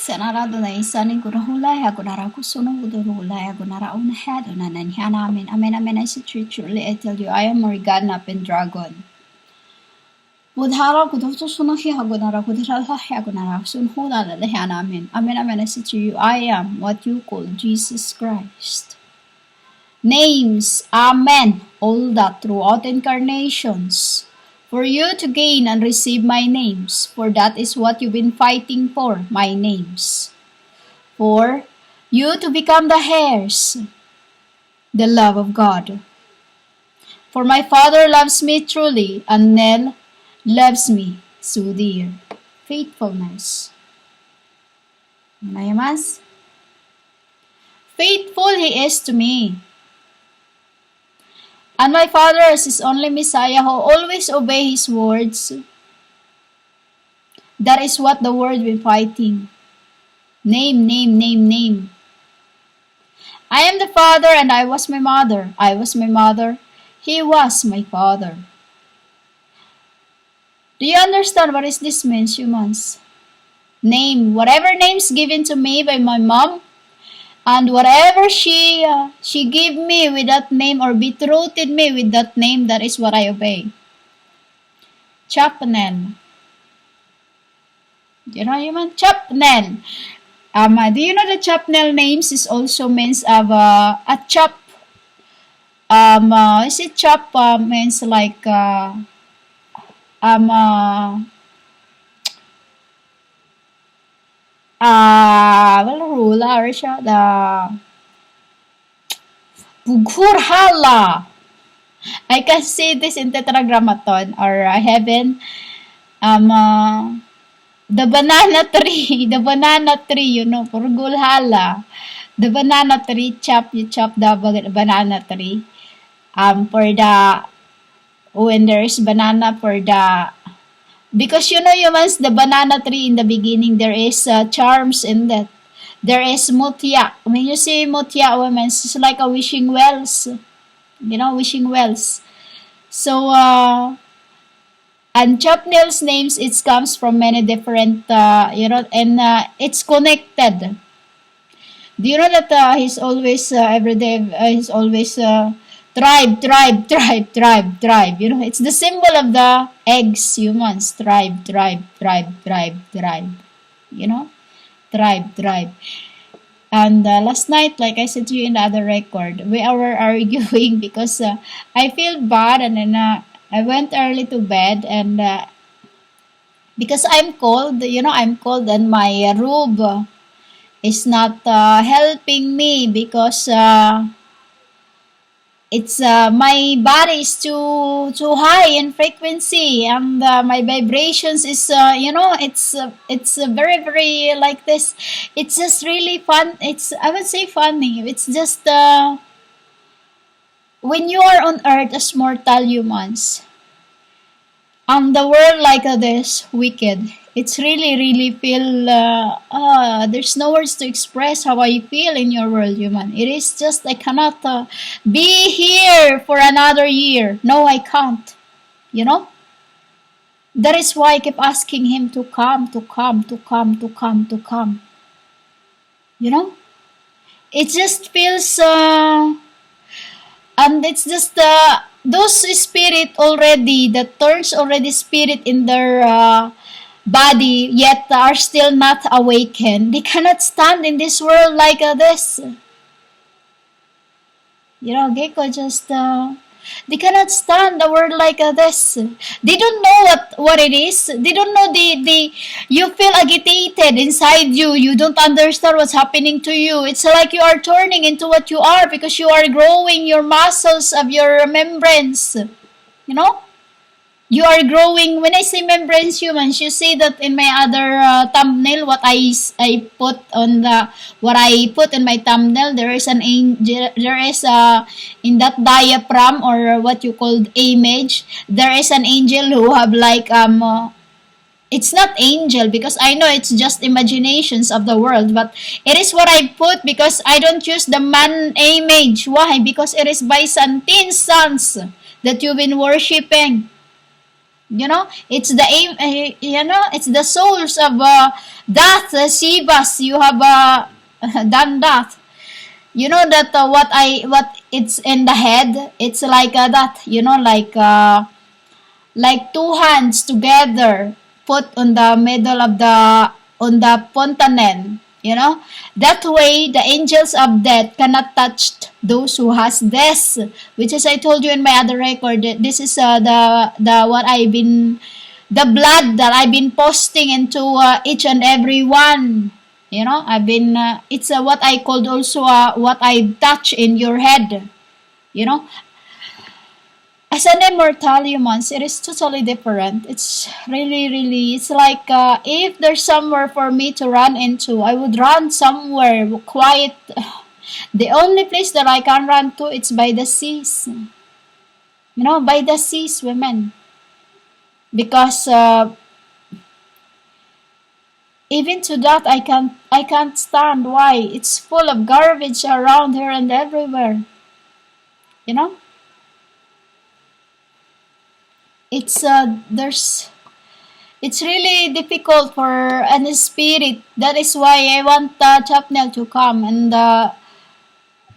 Senarado na isanin ko na hulay, ako nara ko sunong ko hulay, ako nara unahead, unananihan namin. Amen, amen, I say truly, I tell you, I am more God na dragon. Budhara ko to sunong hiya, ako nara ko dirahahe, ako nara sunong hula lalahihan namin. Amen, amen, I say to you, I am what you call Jesus Christ. Names, amen, all that throughout incarnations. For you to gain and receive my names, for that is what you've been fighting for, my names. For you to become the heirs, the love of God. For my Father loves me truly, and Nell loves me so dear. Faithfulness. Mayamas? Faithful He is to me. And my Father is His only Messiah who always obey His words. That is what the world will fighting. Name, name, name, name. I am the Father and I was my mother. I was my mother. He was my Father. Do you understand what is this means, humans? Name, whatever names given to me by my mom, and whatever she gave me with that name or betrothed me with that name, that is what I obey. TZAPHNEL. You know, human? TZAPHNEL. Do you know the TZAPHNEL names is also means of a chop. Is it chop means like ruler siya, the Bughurhala. I can say this in Tetragrammaton or heaven. The banana tree, you know, Purgulhala. The banana tree, you chop the banana tree. For the, when there is banana for the, because you know, humans, the banana tree in the beginning, there is charms in that. There is mutya. When you say mutya, women, it's like a wishing wells. You know, wishing wells. So, and TZAPHNEL'S names, it comes from many different, you know, and it's connected. Do you know that he's always, every day, he's always, tribe. You know, it's the symbol of the eggs, humans. Tribe. You know, tribe. And last night, like I said to you in the other record, we were arguing because I feel bad, and then I went early to bed, and because I'm cold, you know, I'm cold, and my robe is not helping me because it's my body is too high in frequency, and my vibrations is you know, it's very very like this. It's just really fun. It's, I would say, funny. It's just when you are on earth as mortal humans, and the world like this wicked, it's really really feel there's no words to express how I feel in your world, human. It is just I cannot be here for another year. No, I can't. You know, that is why I keep asking Him to come. You know, it just feels and it's just those spirit already that turns already spirit in their body, yet are still not awakened. They cannot stand in this world like this. You know, Gecko just they cannot stand a world like this. They don't know what it is. They don't know the you feel agitated inside you. You don't understand what's happening to you. It's like you are turning into what you are because you are growing your muscles of your membranes. You know? You are growing. When I say membranes, humans, you see that in my other thumbnail, what I put on the, what I put in my thumbnail, there is an angel, there is in that diaphragm, or what you called image, there is an angel who have like it's not angel because I know it's just imaginations of the world, but it is what I put because I don't use the man image. Why? Because it is Byzantine sons that you've been worshipping. It's the aim. It's the souls of that Shivas. You have done that. You know that what it's in the head. It's like that. Like two hands together, put on the middle of the on the fontaine. That way the angels of death cannot touch those who has this, which is I told you in my other record. This is the what I've been the blood that I've been posting into each and every one. I've been it's what I called also what I touch in your head. you know as an immortal humans, it is totally different. It's really, really, it's like if there's somewhere for me to run into, I would run somewhere quiet. The only place that I can run to, it's by the seas. By the seas, women. Because even to that, I can't stand. Why? It's full of garbage around here and everywhere. You know? It's really difficult for any spirit. That is why I want Chapnel to come and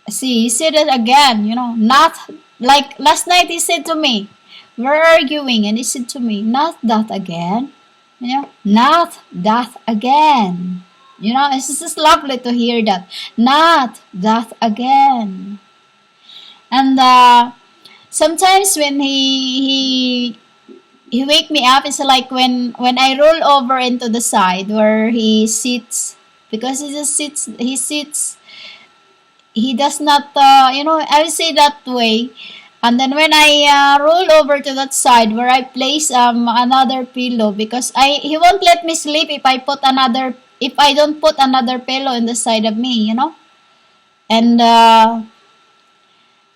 see. He said it again. Not like last night. He said to me, "We're arguing," and he said to me, "Not that again." Not that again. It's just lovely to hear that. Not that again. And sometimes when he wake me up, it's like when I roll over into the side where he sits, because he sits, he does not I will say that way. And then when I roll over to that side where I place another pillow, because he won't let me sleep if I don't put another pillow in the side of me. And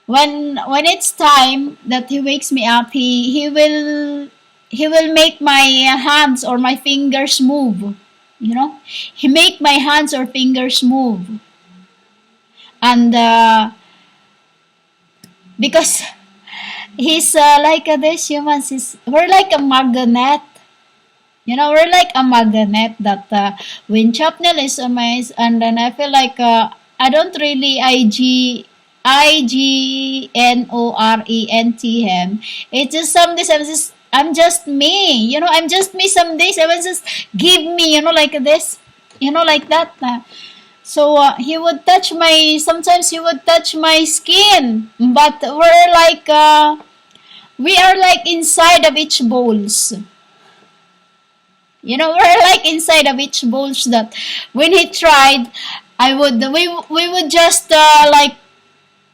when it's time that he wakes me up, he will make my hands or my fingers move. He make my hands or fingers move. And because he's like this humans, we're like a magnet. We're like a magnet that when Chapnel is amazed, and then I feel like I don't really ignorent him. It's just some days I'm just me. I'm just me. Some days I was just give me. Like this. Like that. So sometimes he would touch my skin, but we are like inside of each bowls. We're like inside of each bowls that when he tried, we would just like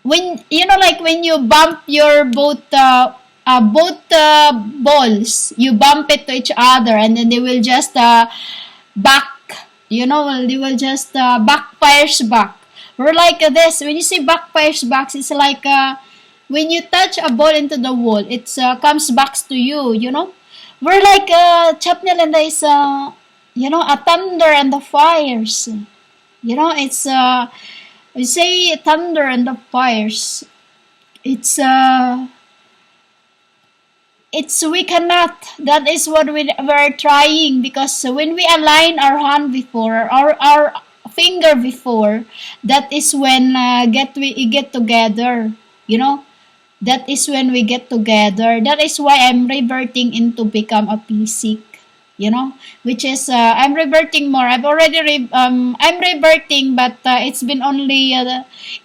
when like when you bump your both balls, you bump it to each other, and then they will just back. They will just backfires back. We're like this. When you say backfires back, it's like when you touch a ball into the wall, it comes back to you. We're like Chapnel and is a thunder and the fires. It's we say thunder and the fires. It's we cannot. That is what we're trying, because when we align our hand before, our finger before, that is when we get together. That is when we get together. That is why I'm reverting into become a PSIC. Which is I'm reverting more. I'm reverting, but it's been only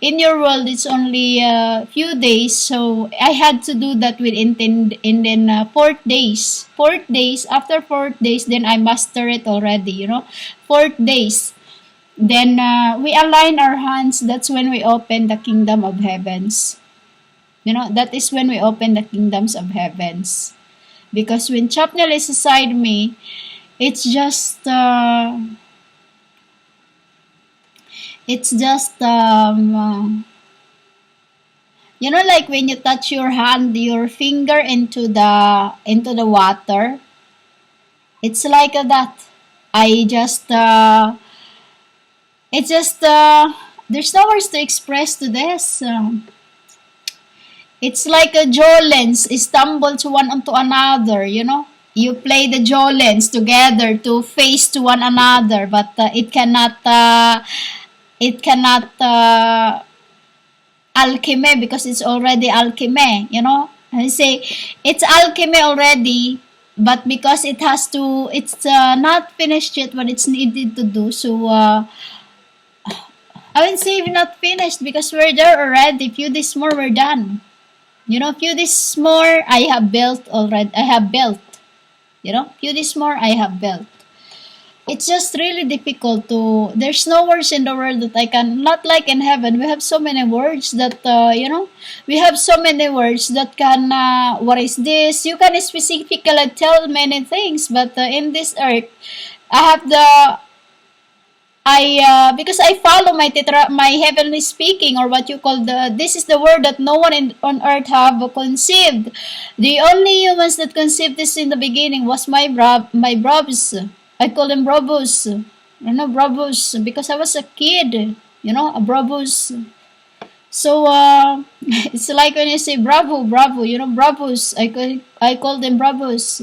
in your world. It's only a few days, so I had to do that within 4 days. 4 days. After 4 days, then I master it already. 4 days. Then we align our hands. That's when we open the kingdom of heavens. That is when we open the kingdoms of heavens. Because when Chapnel is beside me, it's just like when you touch your finger into the water. It's like that. It's just there's no words to express to this. It's like a jolens stumble to one onto another, You play the jolens together to face to one another, but it cannot alchemy because it's already alchemy, I say it's alchemy already, but because it's not finished yet what it's needed to do. So I would say we're not finished because we're there already. Few days more, we're done. Few days more, I have built already. I have built. Few days more, I have built. It's just really difficult to. There's no words in the world that I can. Not like in heaven, we have so many words that we have so many words that can. What is this? You can specifically tell many things, but in this earth, I have the because I follow my heavenly speaking, or what you call this is the word that no one on earth have conceived. The only humans that conceived this in the beginning was my brothers. I call them brothers. Brothers because I was a kid. A brothers. So it's like when you say bravo, bravo. Bravos. I call them bravos.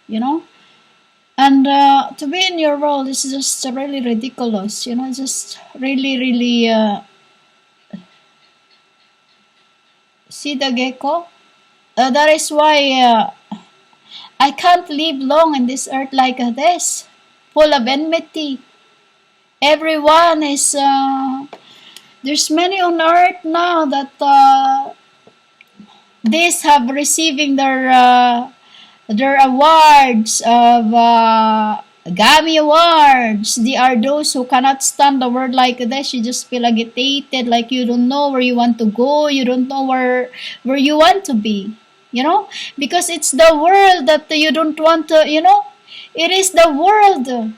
You know. And to be in your role is just really ridiculous, just really, really. See the gecko? That is why I can't live long in this earth like this, full of enmity. Everyone is. There's many on earth now that these have receiving their awards of Grammy Awards. They are those who cannot stand the word like this. You just feel agitated, like you don't know where you want to go. You don't know where you want to be. Because it's the world that you don't want to. It is the world.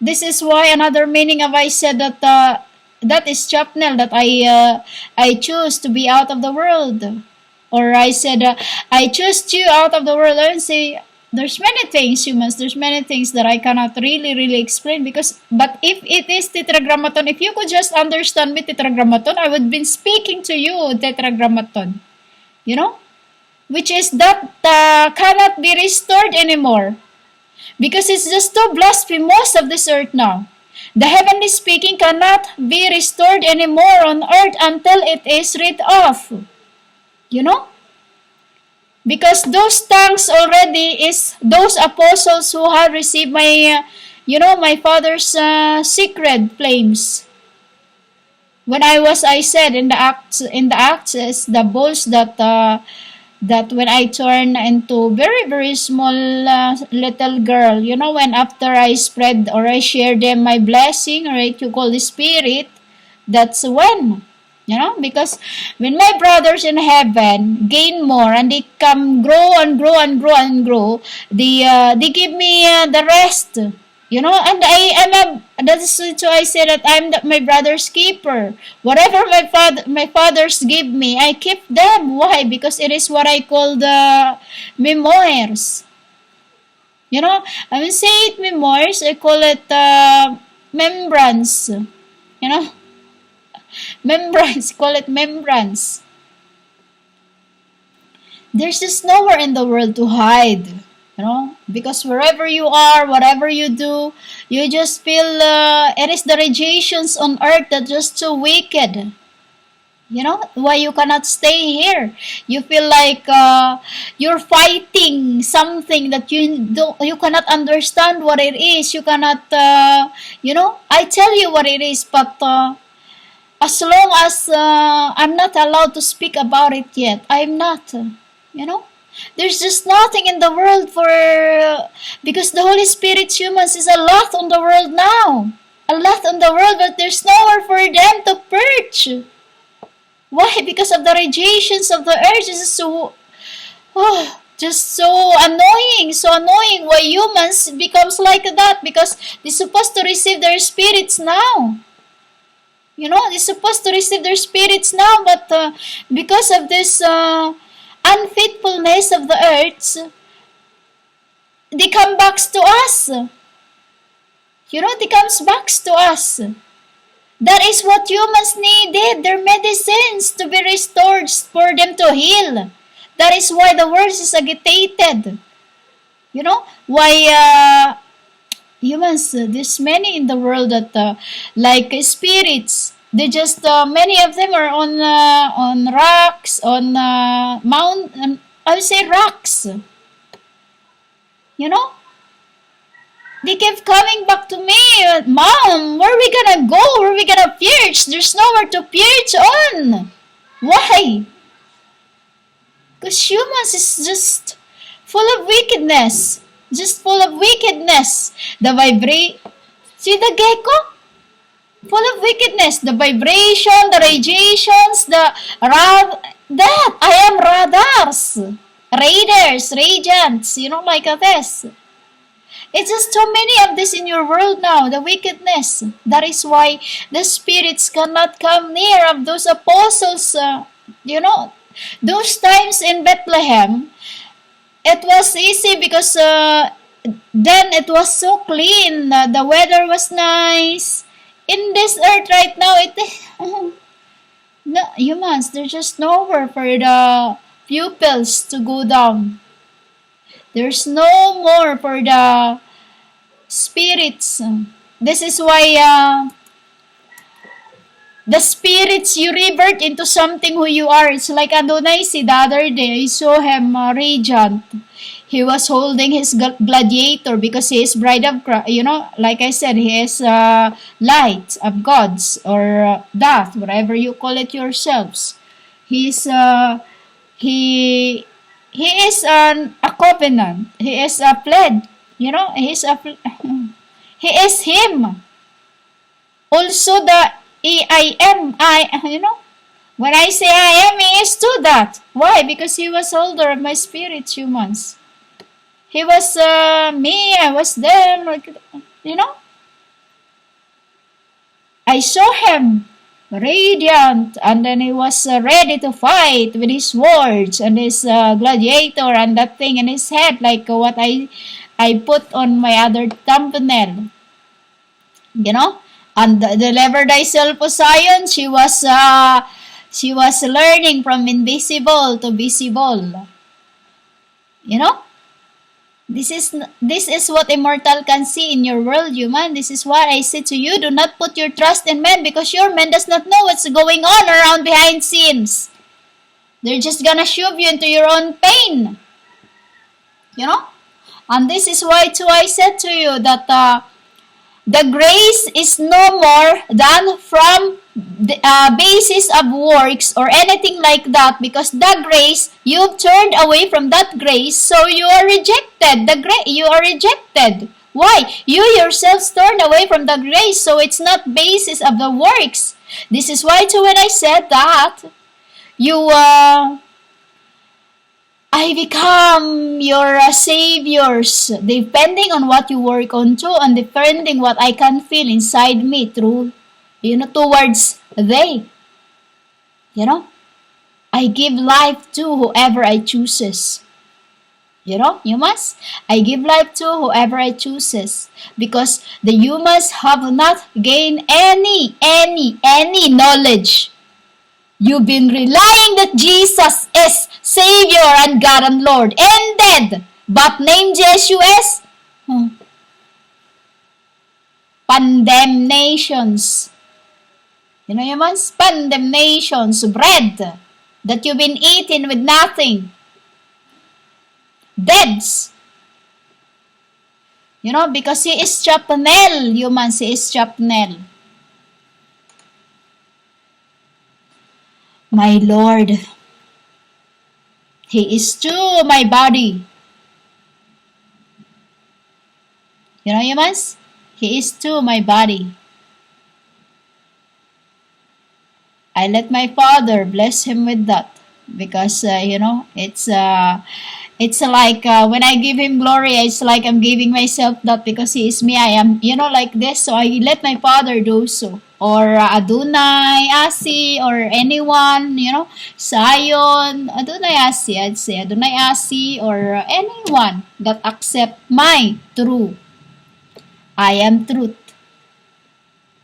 This is why another meaning of I said that that is TZAPHNEL, that I choose to be out of the world. Or I said, I choose you out of the world. I would say, there's many things, humans. There's many things that I cannot really, really explain. But if it is tetragrammaton, if you could just understand me, tetragrammaton, I would be speaking to you, tetragrammaton. Which is that cannot be restored anymore. Because it's just too blasphemous of this earth now. The heavenly speaking cannot be restored anymore on earth until it is rid off. Because those tongues already is those apostles who have received my father's secret flames. When I said in the acts is the bowls that when I turn into very, very small little girl, when after I spread or I share them my blessing, or you call the spirit, that's when. Because when my brothers in heaven gain more and they come grow and grow and grow and grow, they give me the rest. And that's why I say that I'm my brother's keeper. Whatever my fathers give me, I keep them. Why? Because it is what I call the memoirs. I will say it memoirs. I call it membrance. Membrance, call it membrance. There's just nowhere in the world to hide, because wherever you are, whatever you do, you just feel it is the radiations on earth that just so wicked. Why you cannot stay here? You feel like you're fighting something that you cannot understand what it is. You cannot, I tell you what it is, but as long as I'm not allowed to speak about it yet, I'm not, There's just nothing in the world because the Holy Spirit's humans is a lot on the world now. A lot on the world, but there's nowhere for them to perch. Why? Because of the radiations of the earth is just so annoying, so annoying. Why humans becomes like that? Because they're supposed to receive their spirits now. They're supposed to receive their spirits now, but because of this unfaithfulness of the earth, they come back to us. They comes back to us. That is what humans needed, their medicines to be restored for them to heal. That is why the world is agitated. You know, why humans, there's many in the world that like spirits. They just, many of them are on rocks, on I would say rocks. You know, they kept coming back to me, Mom, where are we gonna go? Where are we gonna pierce? There's nowhere to pierce on. Why? Because humans is just full of wickedness. Just full of wickedness. The vibrate. See the gecko? Full of wickedness. The vibration, the radiations, that. I am radars. Raiders, radiants. You know, like this. It's just so many of this in your world now, the wickedness. That is why the spirits cannot come near of those apostles. You know, those times in Bethlehem, it was easy because then it was so clean. The weather was nice. In this earth right now, no, humans, there's just nowhere for the pupils to go down. There's no more for the spirits. This is why the spirits, you revert into something who you are. It's like Adonai the other day. I saw him radiant. He was holding his gladiator because he is bride of Christ. You know, like I said, he is light of gods or death, whatever you call it yourselves. He's he is a covenant. He is a pledge. You know, he is him. Also the you know, when I say I am, he is to that. Why? Because he was holder of my spirit, humans. He was me, I was them, you know. I saw him radiant, and then he was ready to fight with his swords and his gladiator and that thing in his head, like what I put on my other thumbnail. You know, and deliver thyself, O Zion. She was learning from invisible to visible. You know. This is what Immortal can see in your world, human. This is why I said to you, do not put your trust in men because your man does not know what's going on around behind scenes. They're just gonna shove you into your own pain. You know? And this is why too I said to you that the grace is no more than from the basis of works or anything like that, because the grace, you've turned away from that grace, so you are rejected. You are rejected. Why? You yourselves turned away from the grace, so it's not basis of the works. This is why too when I said that I become your saviors, depending on what you work on too, and depending what I can feel inside me through, towards they. I give life to whoever I chooses. Humans, I give life to whoever I chooses, because the humans have not gained any knowledge. You've been relying that Jesus is Savior and God and Lord, ended, but name Jesus, condemnations. Humans, condemnations, bread that you've been eating with nothing. Deads. Because he is TZAPHNEL, humans, he is TZAPHNEL. My Lord, he is to my body. Humans, he is to my body. I let my Father bless him with that, because it's like when I give him glory, it's like I'm giving myself that, because he is me. I am, like this. So I let my Father do so. Or Adonai, Asi, or anyone, Zion, Adonai, Asi, I'd say Adonai, Asi, or anyone that accept my truth. I am truth.